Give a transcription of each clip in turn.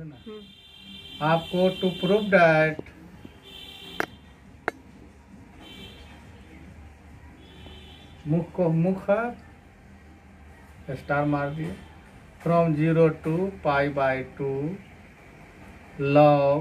ना आपको to prove that मुख स्टार मार दिए from 0 to π/2 log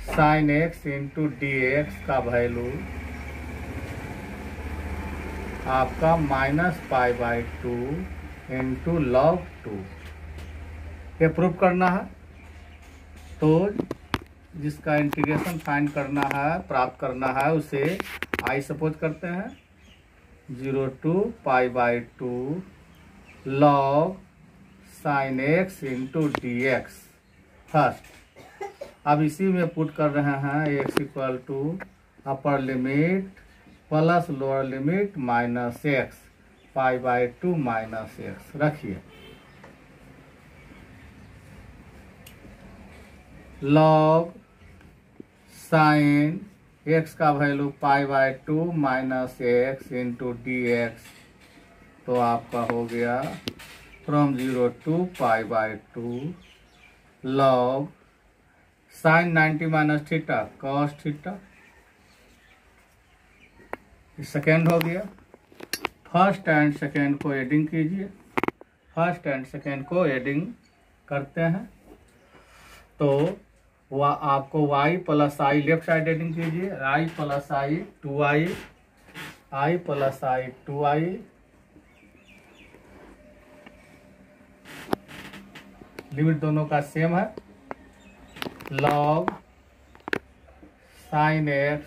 sin x into dx का वैल्यू आपका -π/2 इंटू log 2 ये प्रूव करना है। तो जिसका इंटीग्रेशन फाइंड करना है, प्राप्त करना है, उसे आई सपोज करते हैं 0 to π/2 log sin x into dx first. अब इसी में पुट कर रहे हैं x equal to upper limit plus lower limit -x π/2 -x रखिए log sin x का वैल्यू π/2 -x इंटू dx तो आपका हो गया from 0 to π/2 log sin 90 minus theta cos theta. Second हो गया। फर्स्ट एंड सेकेंड को एडिंग कीजिए। फर्स्ट एंड सेकेंड को एडिंग करते हैं तो वह आपको y plus I left side adding कीजिए i plus I 2i i plus I 2i limit दोनों का सेम है log sin x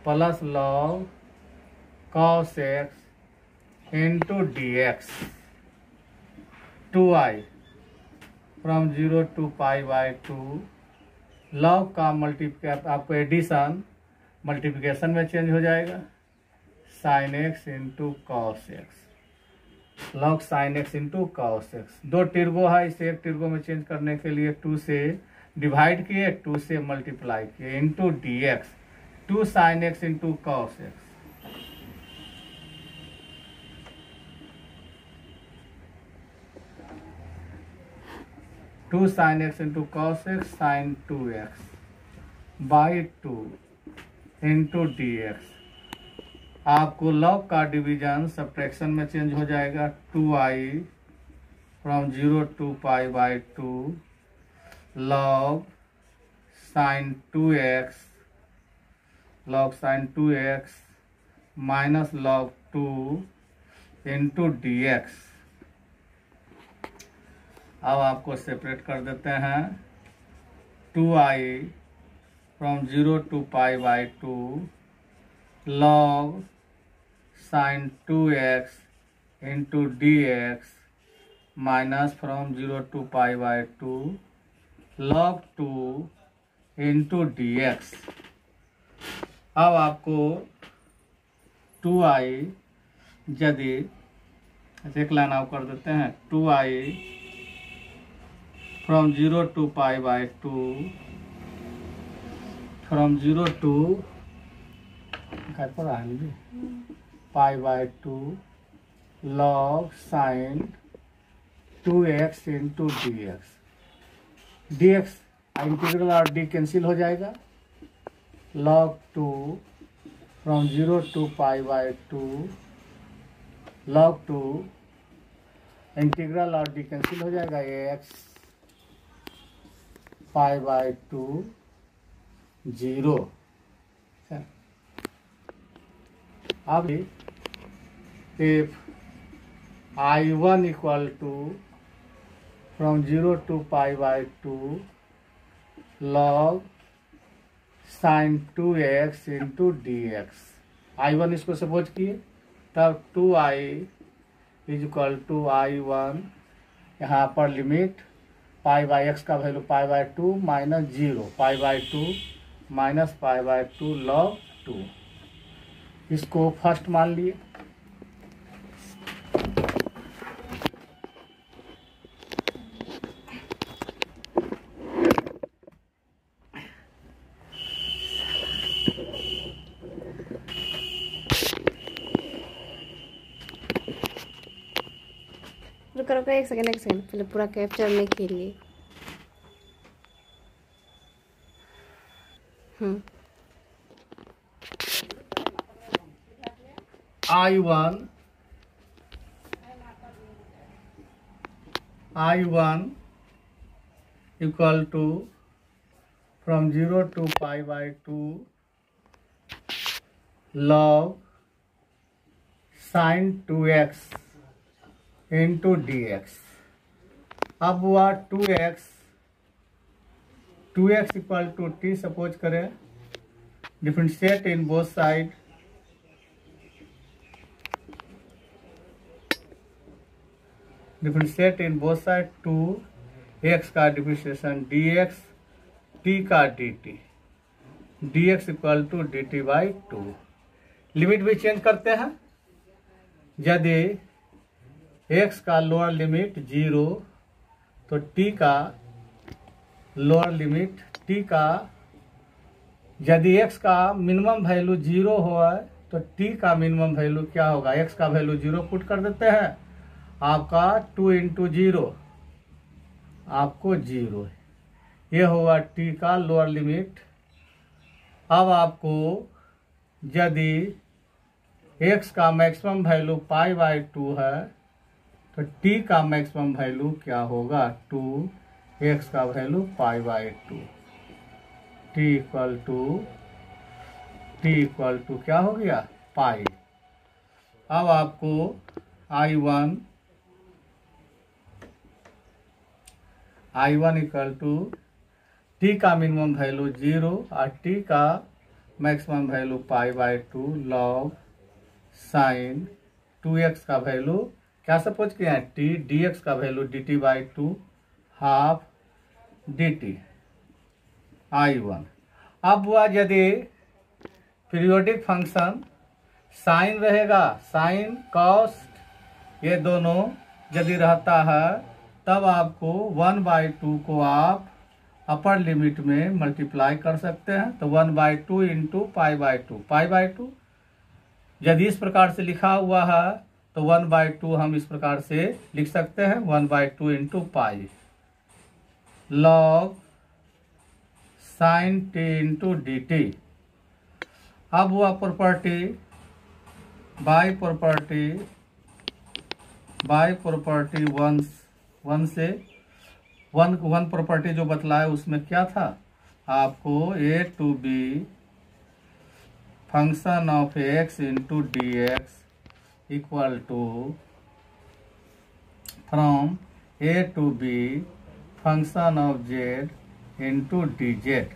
plus log cos x into dx 2i from 0 to π/2 log का मल्टीप्लिकेशन आपको एडिशन मल्टीप्लिकेशन में change हो जाएगा sin x into cos x log sin x into cos x. दो टिर्गो है, इसे एक टिर्गो में चेंज करने के लिए 2 से डिवाइड किए 2 से मल्टीप्लाई किए into dx 2 sin x into cos x. Two sine x into cos x sine 2x by 2 into dx। आपको लॉग का डिवीजन सब्ट्रैक्शन में चेंज हो जाएगा 2i from 0 to π/2 log sin 2x minus log 2 into dx। अब आपको separate कर देते हैं 2i from 0 to π/2 log sin 2x into dx minus from 0 to π/2 log 2 into dx। अब आपको 2i यदि एक लाइन आउट कर देते हैं 2i from 0 to π/2 from 0 to π/2 log sin 2x into dx integral और डी कैंसिल हो जाएगा log 2 from 0 to π/2 log 2 integral और डी कैंसिल हो जाएगा x π/2 0। अब if I1 equal to from 0 to π/2 log sin 2x into dx। I1 इसको suppose किए तब 2i is equal to I1 यहाँ पर लिमिट π/x का वैल्यू π/2 माइनस 0 π/2 माइनस π/2 log 2। इसको फर्स्ट मान लिए। रुको रुको एक सेकंड पहले पूरा कैप्चर नहीं के लिए I1 equal to from 0 to pi by 2 log sin 2x into dx। अब हुआ 2x equal to t suppose करें, differentiate in both side, differentiate in both side 2x का डिफरेंशिएशन dx, t का dt, dx equal to dt by 2। Limit भी change करते हैं। यदि x का लोअर लिमिट 0 तो t का लोअर लिमिट t का, यदि x का मिनिमम वैल्यू 0 हो तो t का मिनिमम वैल्यू क्या होगा, x का वैल्यू 0 पुट कर देते हैं, आपका 2 इंटू 0 आपको 0 है, ये होगा t का लोअर लिमिट। अब आपको यदि x का मैक्सिमम वैल्यू पाई बाई 2 है तो t का मैक्सिमम वैल्यू क्या होगा, 2, x का value pi by 2, t equal to क्या हो गया, पाई। अब आपको I1 इक्वल टू t का मिनिमम वैल्यू 0 और t का maximum value pi by 2 log sine 2x का वैल्यू क्या सपोज किया है, t, dx का value dt by 2 half dt I1। अब हुआ यदि पीरियोडिक फंक्शन साइन रहेगा, साइन कॉस ये दोनों यदि रहता है तब आपको 1/2 को आप अपर लिमिट में मल्टीप्लाई कर सकते हैं, तो 1/2 इंटू पाई बाई 2, यदि इस प्रकार से लिखा हुआ है तो 1/2 हम इस प्रकार से लिख सकते हैं, 1/2 into pi log sine t into d t. अब हुआ property by property one property जो बतलाया उसमें क्या था, आपको a to b function of x into D x equal to from a to b function of z into d z.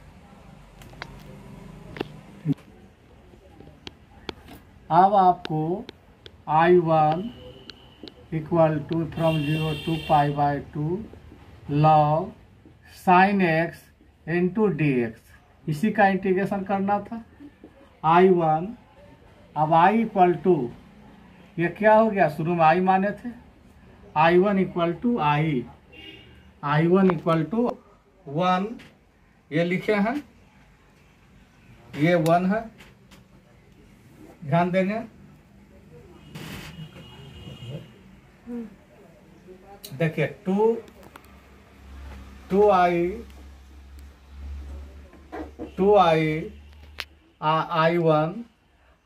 अब आपको I1 equal to from 0 to pi by 2 log sine x into D x, इसी का integration करना था। I1 अब I equal to, ये क्या हो गया, शुरू में I माने थे, I1 equal to I1 equal to 1, ये लिखे हैं, ये 1 है, ध्यान देंगे। देखिए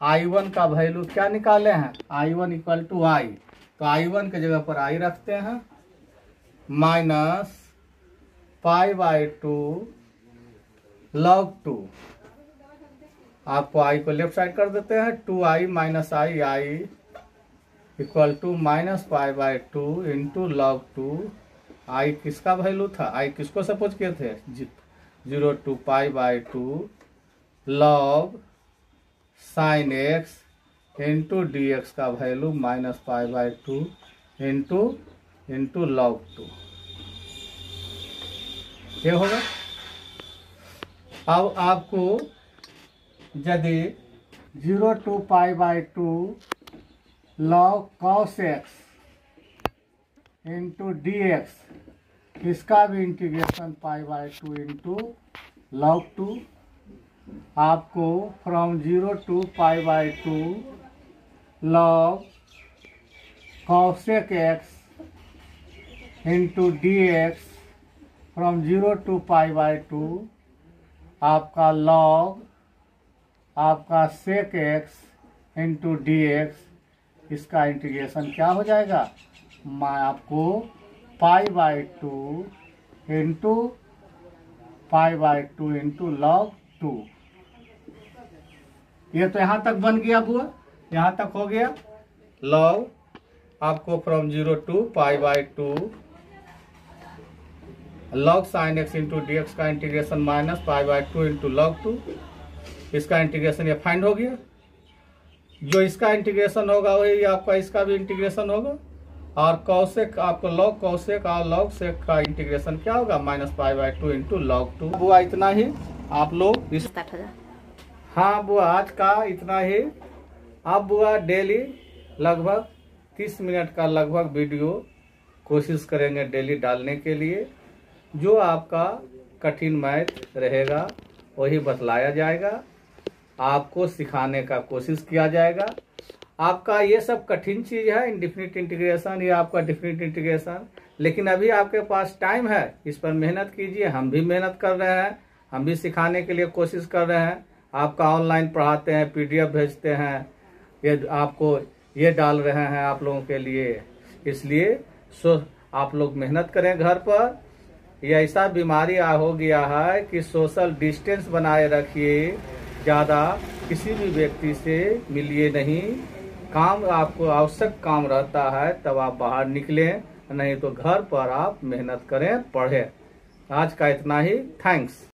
I1 का वैल्यू क्या निकाले हैं, I1 इक्वल टू I, तो I1 के जगह पर I रखते हैं, माइनस पाई बाई 2 लॉग 2, आपको I को लेफ्ट साइड कर देते हैं, 2I minus I equal to minus pi by 2 into log 2। I किसका वैल्यू था, I किसको सपोज किए थे, 0 to pi by 2 log sine x into D X का value minus pi by 2 into log 2, ये होगा। अब आपको यदि 0 to pi by 2 log cos x into D x, इसका भी integration pi by 2 into log 2, आपको from 0 to pi by 2 log cosec x into D x from 0 to pi by 2 आपका log आपका sec x into D x, इसका integration क्या हो जाएगा, आपको π/2 इंटू π/2 इंटू लॉग 2। ये तो यहाँ तक बन गया बुआ, यहाँ तक हो गया। लॉग आपको from 0 to π/2 log sine x into D X का इंटीग्रेशन माइनस π/2 इंटू लॉग 2, इसका इंटीग्रेशन ये फाइंड हो गया। जो इसका इंटीग्रेशन होगा वही आपका इसका भी इंटीग्रेशन होगा। और कौसेक आपको लॉग कौसेक और लॉग सेक का इंटीग्रेशन क्या होगा, माइनस π/2 इंटू लॉग 2। बुआ इतना ही आप लोग इस, हाँ बुआ आज का इतना ही। आप बुआ डेली लगभग 30 मिनट का लगभग वीडियो कोशिश करेंगे डेली डालने के लिए। जो आपका कठिन मैथ रहेगा वही बतलाया जाएगा, आपको सिखाने का कोशिश किया जाएगा। आपका ये सब कठिन चीज है, इंडेफिनिट इंटीग्रेशन, ये आपका डेफिनिट इंटीग्रेशन, लेकिन अभी आपके पास टाइम है, इस पर मेहनत कीजिए। हम भी मेहनत कर रहे हैं, हम भी सिखाने के लिए कोशिश कर रहे हैं। आपका ऑनलाइन पढ़ाते हैं, PDF भेजते हैं, ये आपको ये डाल रहे हैं आप लोगों के लिए। इसलिए आप लोग मेहनत करें घर पर। ये ऐसा बीमारी हो गया है कि सोशल डिस्टेंस बनाए रखिए, ज़्यादा किसी भी व्यक्ति से मिलिए नहीं। काम आपको आवश्यक काम रहता है तब आप बाहर निकलें, नहीं तो घर पर आप मेहनत करें, पढ़ें। आज का इतना ही, थैंक्स।